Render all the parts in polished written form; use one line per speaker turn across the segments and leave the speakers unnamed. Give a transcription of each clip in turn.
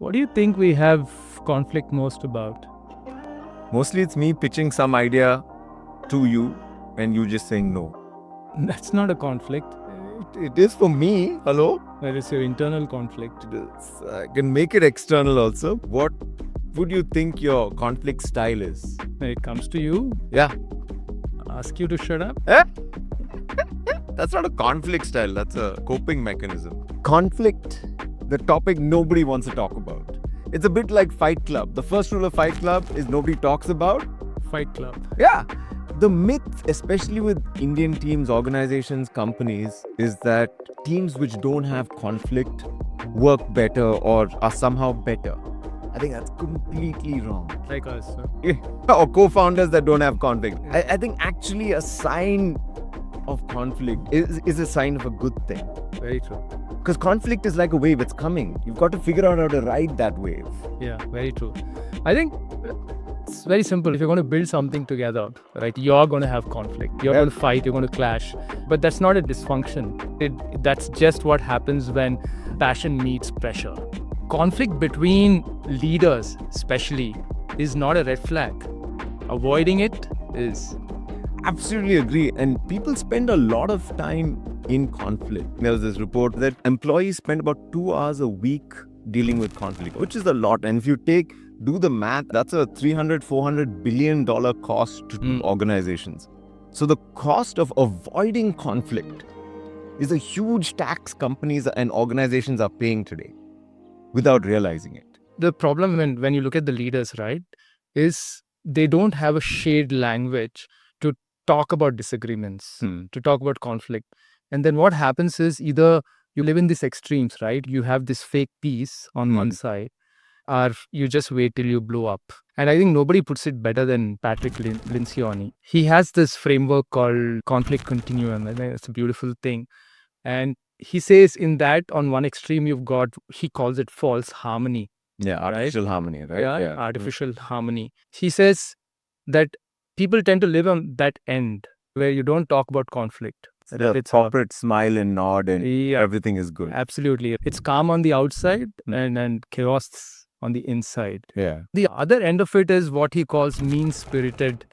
What do you think we have conflict most about?
Mostly it's me pitching some idea to you and you just saying no.
That's not a conflict.
It is for me. Hello?
That is your internal conflict.
I can make it external also. What would you think your conflict style is?
When it comes to you,
Yeah.
ask you to shut up.
That's not a conflict style. That's a coping mechanism. Conflict, the topic nobody wants to talk about. It's a bit like Fight Club. The first rule of Fight Club is nobody talks about.
Fight Club.
Yeah. The myth, especially with Indian teams, organizations, companies, is that teams which don't have conflict work better or are somehow better. I think that's completely wrong.
Like us.
Or co-founders that don't have conflict. I think actually a sign of conflict is a sign of a good thing.
Very true.
Because conflict is like a wave, it's coming. You've got to figure out how to ride that wave.
Yeah, very true. I think it's very simple. If you're going to build something together, right, you're going to have conflict. You're going to fight, you're going to clash. But that's not a dysfunction. That's just what happens when passion meets pressure. Conflict between leaders, especially, is not a red flag. Avoiding it is.
Absolutely agree. And people spend a lot of time in conflict. There was this report that employees spend about 2 hours a week dealing with conflict, which is a lot. And if you do the math, that's a $300-400 billion cost to organizations. So the cost of avoiding conflict is a huge tax companies and organizations are paying today without realizing it.
The problem when you look at the leaders, right, is they don't have a shared language to talk about disagreements, to talk about conflict. And then what happens is either you live in these extremes, right? You have this fake peace on one side, or you just wait till you blow up. And I think nobody puts it better than Patrick Lencioni. He has this framework called conflict continuum. I think it's a beautiful thing. And he says in that, on one extreme, you've got, he calls it false harmony.
Yeah, artificial harmony, right?
Yeah, artificial harmony. He says that people tend to live on that end where you don't talk about conflict.
The corporate smile and nod and everything is good.
Absolutely. It's calm on the outside and chaos on the inside.
Yeah.
The other end of it is what he calls mean-spirited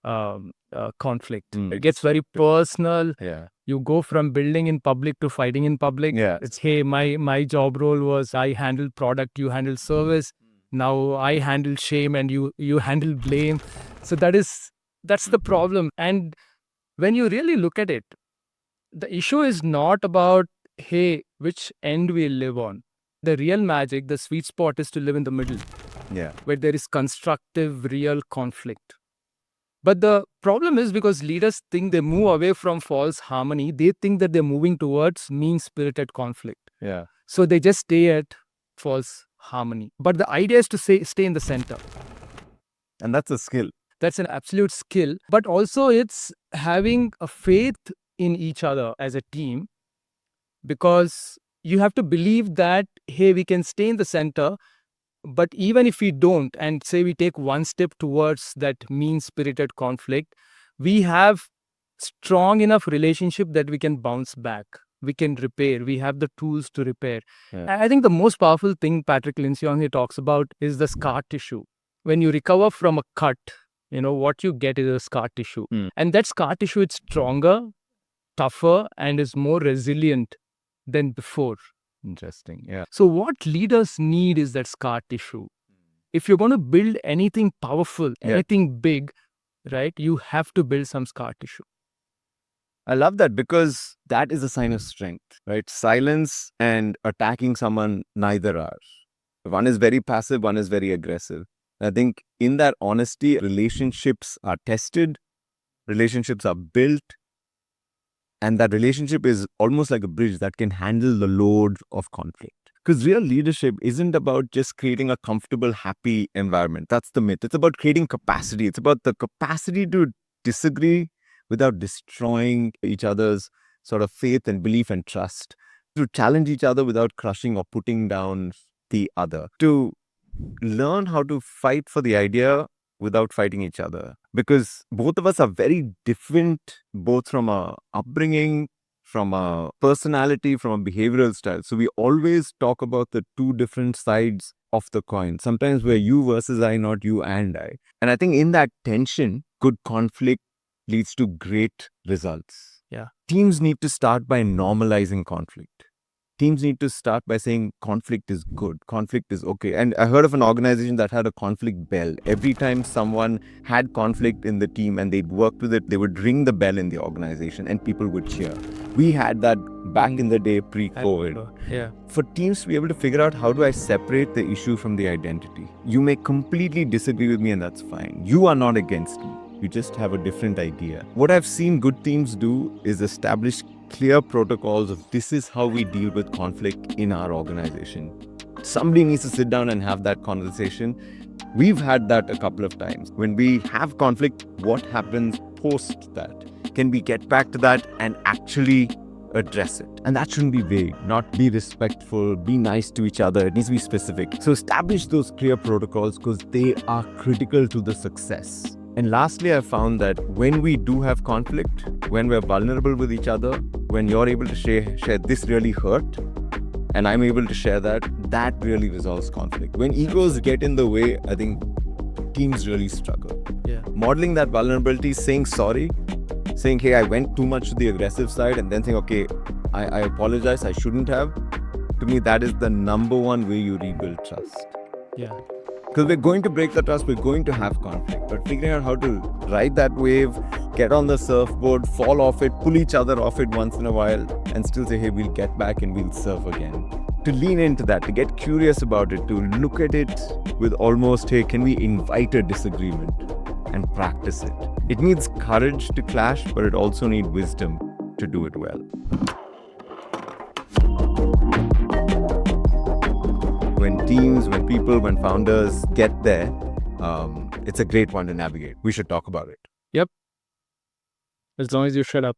conflict. It gets very personal.
Yeah.
You go from building in public to fighting in public.
Yeah.
It's, hey, my job role was I handle product, you handle service. Now I handle shame and you handle blame. So that's the problem. And when you really look at it, the issue is not about, hey, which end we live on. The real magic, the sweet spot is to live in the middle.
Yeah.
Where there is constructive, real conflict. But the problem is because leaders think they move away from false harmony, they think that they're moving towards mean-spirited conflict.
Yeah.
So they just stay at false harmony. But the idea is to stay in the center.
And that's a skill.
That's an absolute skill. But also it's having a faith in each other as a team, because you have to believe that, hey, we can stay in the center, but even if we don't, and say we take one step towards that mean-spirited conflict, we have strong enough relationship that we can bounce back. We can repair. We have the tools to repair. Yeah. I think the most powerful thing Patrick Lencioni talks about is the scar tissue. When you recover from a cut, what you get is a scar tissue. And that scar tissue is stronger, tougher, and is more resilient than before.
Interesting. Yeah.
So what leaders need is that scar tissue. If you're going to build anything powerful, anything big, right, you have to build some scar tissue.
I love that because that is a sign of strength, right? Silence and attacking someone, neither are. One is very passive, one is very aggressive. I think in that honesty, relationships are tested, relationships are built, and that relationship is almost like a bridge that can handle the load of conflict. Because real leadership isn't about just creating a comfortable, happy environment. That's the myth. It's about creating capacity. It's about the capacity to disagree without destroying each other's sort of faith and belief and trust. To challenge each other without crushing or putting down the other. To learn how to fight for the idea without fighting each other. Because both of us are very different, both from our upbringing, from a personality, from a behavioral style. So we always talk about the two different sides of the coin. Sometimes we're you versus I, not you and I. And I think in that tension, good conflict leads to great results.
Yeah.
Teams need to start by normalizing conflict. Teams need to start by saying conflict is good, conflict is okay. And I heard of an organization that had a conflict bell. Every time someone had conflict in the team and they'd worked with it, they would ring the bell in the organization and people would cheer. We had that back in the day pre-COVID.
Yeah.
For teams to be able to figure out how do I separate the issue from the identity. You may completely disagree with me and that's fine. You are not against me. You just have a different idea. What I've seen good teams do is establish clear protocols of this is how we deal with conflict in our organization. Somebody needs to sit down and have that conversation. We've had that a couple of times. When we have conflict, what happens post that? Can we get back to that and actually address it? And that shouldn't be vague, not be respectful, be nice to each other. It needs to be specific. So establish those clear protocols because they are critical to the success. And lastly, I found that when we do have conflict, when we're vulnerable with each other, when you're able to share this really hurt, and I'm able to share that, that really resolves conflict. When egos get in the way, I think teams really struggle.
Yeah.
Modeling that vulnerability, saying sorry, saying, hey, I went too much to the aggressive side, and then saying, okay, I apologize, I shouldn't have. To me, that is the number one way you rebuild trust.
Yeah.
Because we're going to break the trust, we're going to have conflict. But figuring out how to ride that wave, get on the surfboard, fall off it, pull each other off it once in a while, and still say, hey, we'll get back and we'll surf again. To lean into that, to get curious about it, to look at it with almost, hey, can we invite a disagreement and practice it? It needs courage to clash, but it also needs wisdom to do it well. When teams, when people, when founders get there, it's a great one to navigate. We should talk about it.
Yep. As long as you shut up.